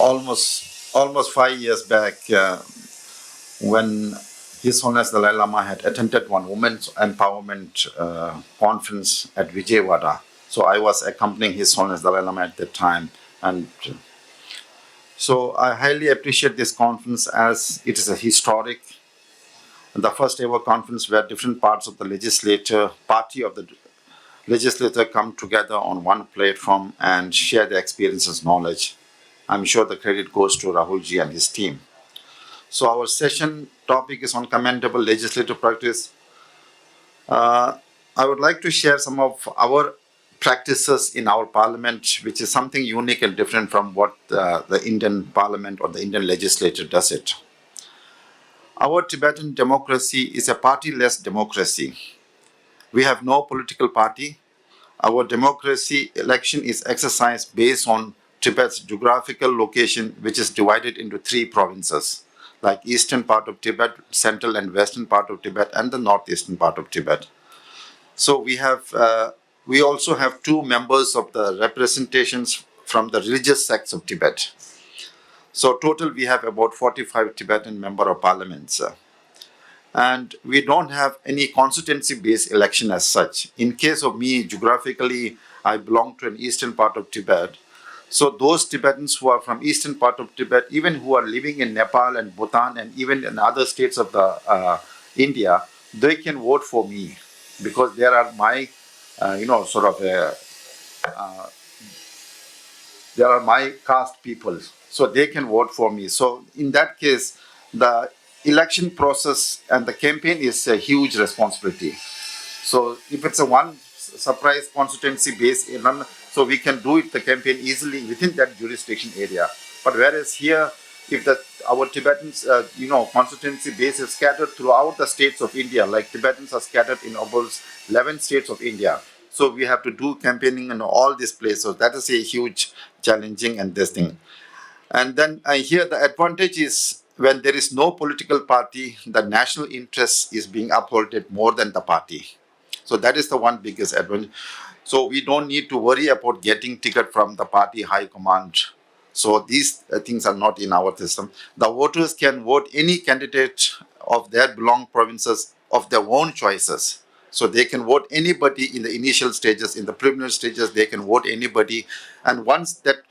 almost 5 years back, when His Holiness Dalai Lama had attended one women's empowerment conference at Vijayawada. So I was accompanying His Holiness Dalai Lama at that time, and so I highly appreciate this conference as it is a historic, the first ever conference where different parts of the party of the legislature come together on one platform and share their experiences, knowledge. I'm sure the credit goes to Rahulji and his team. So our session topic is on commendable legislative practice. I would like to share some of our practices in our parliament, which is something unique and different from what the Indian parliament or the Indian legislature does it. Our Tibetan democracy is a party-less democracy. We have no political party. Our democracy election is exercised based on Tibet's geographical location, which is divided into 3 provinces, like eastern part of Tibet, central and western part of Tibet, and the northeastern part of Tibet. So we also have 2 members of the representations from the religious sects of Tibet. So total we have about 45 Tibetan member of parliaments. And we don't have any constituency-based election as such. In case of me, geographically, I belong to an eastern part of Tibet. So those Tibetans who are from eastern part of Tibet, even who are living in Nepal and Bhutan and even in other states of the India, they can vote for me because they are my, they are my caste people. So they can vote for me. So in that case, the election process and the campaign is a huge responsibility. So if it's a one surprise constituency based, so we can do it, the campaign easily within that jurisdiction area. But whereas here, if our Tibetans, constituency base is scattered throughout the states of India, like Tibetans are scattered in about 11 states of India. So we have to do campaigning in all these places. So that is a huge challenging and this thing. And then here the advantage is when there is no political party, the national interest is being upholded more than the party. So that is the one biggest advantage. So we don't need to worry about getting ticket from the party high command. So these things are not in our system. The voters can vote any candidate of their belong provinces of their own choices. So they can vote anybody in the initial stages, in the preliminary stages, they can vote anybody. And once that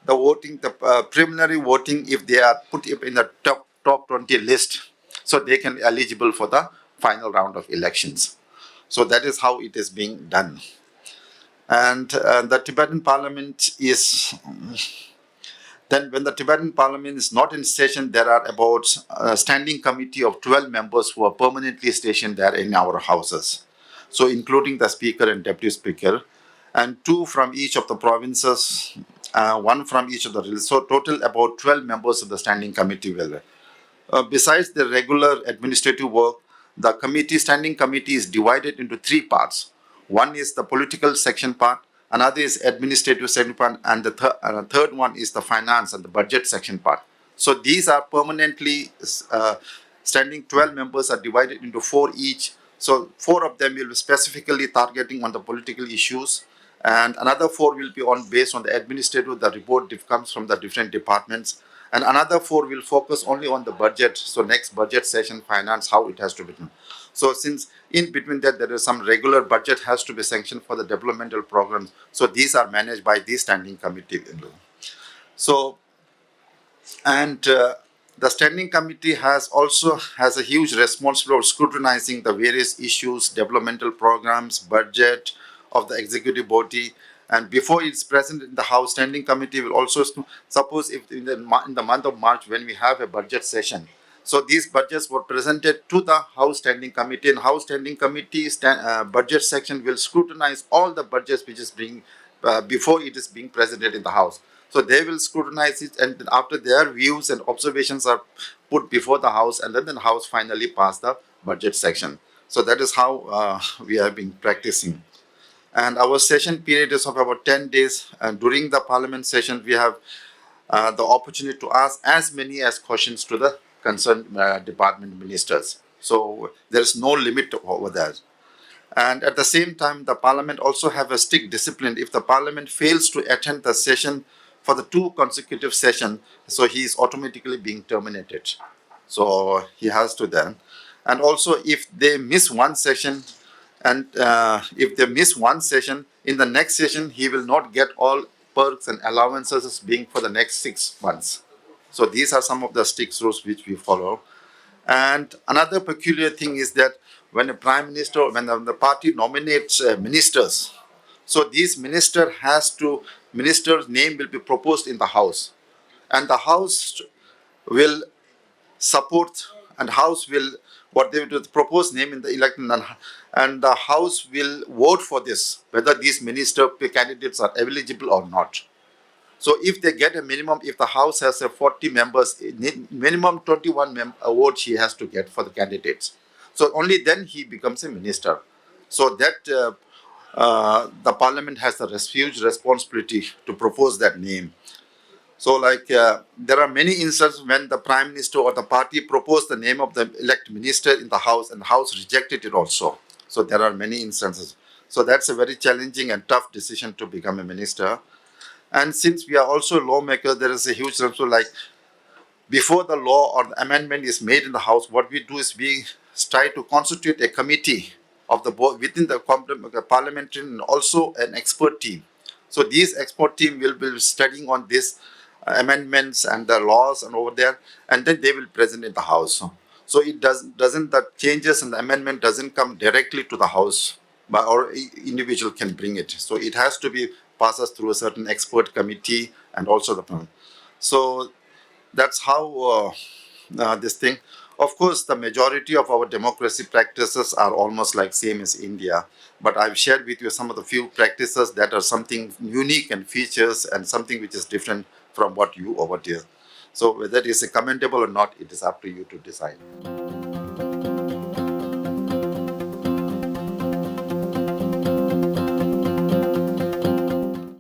the voting, the preliminary voting, if they are put in the top 20 list, so they can be eligible for the final round of elections. So that is how it is being done. And the Tibetan parliament is, then when the Tibetan parliament is not in session, there are about a standing committee of 12 members who are permanently stationed there in our houses. So including the speaker and deputy speaker, and 2 from each of the provinces, 1 from each of the religions. So total about 12 members of the standing committee will. Besides the regular administrative work, the standing committee is divided into 3 parts. One is the political section part, another is administrative section part, and the third one is the finance and the budget section part. So these are permanently standing 12 members are divided into 4 each. So 4 of them will be specifically targeting on the political issues, and another 4 will be based on the administrative, the report comes from the different departments, and another 4 will focus only on the budget. So next budget session, finance, how it has to be done. So since in between that there is some regular budget has to be sanctioned for the developmental programs, so these are managed by this standing committee. So, and the standing committee also has a huge responsibility of scrutinizing the various issues, developmental programs, budget of the executive body. And before it's present in the House, standing committee will also, suppose if in the month of March when we have a budget session, so these budgets were presented to the House Standing Committee, and House Standing Committee budget section will scrutinize all the budgets which is being, before it is being presented in the House. So they will scrutinize it, and after their views and observations are put before the House, and then the House finally pass the budget section. So that is how we have been practicing. And our session period is of about 10 days, and during the parliament session, we have the opportunity to ask as many as questions to the concerned department ministers. So there is no limit over that. And at the same time, the parliament also have a strict discipline. If the parliament fails to attend the session for the 2 consecutive session, so he is automatically being terminated. So he has to then. And also, if they miss one session, and if they miss one session, in the next session, he will not get all perks and allowances as being for the next 6 months. So these are some of the strict rules which we follow. And another peculiar thing is that when a prime minister, when the party nominates ministers, so these minister's name will be proposed in the house, and the house will support, and house will, what they will do, the proposed name in the election, and the house will vote for this, whether these minister candidates are eligible or not. So if they get a minimum, if the house has a 40 members, minimum 21 votes he has to get for the candidates. So only then he becomes a minister. So that the parliament has the huge responsibility to propose that name. So there are many instances when the prime minister or the party proposed the name of the elect minister in the house, and the house rejected it also. So there are many instances. So that's a very challenging and tough decision to become a minister. And since we are also lawmakers, there is a huge responsibility. Like before the law or the amendment is made in the house, what we do is we try to constitute a committee of the board within the parliamentary and also an expert team. So these expert team will be studying on these amendments and the laws and over there, and then they will present in the house. So it doesn't the changes and the amendment doesn't come directly to the house, but or individual can bring it. So it has to be passes through a certain expert committee and also the. So that's how this thing. Of course, the majority of our democracy practices are almost like same as India, but I've shared with you some of the few practices that are something unique and features and something which is different from what you over there. So whether it is commendable or not, it is up to you to decide.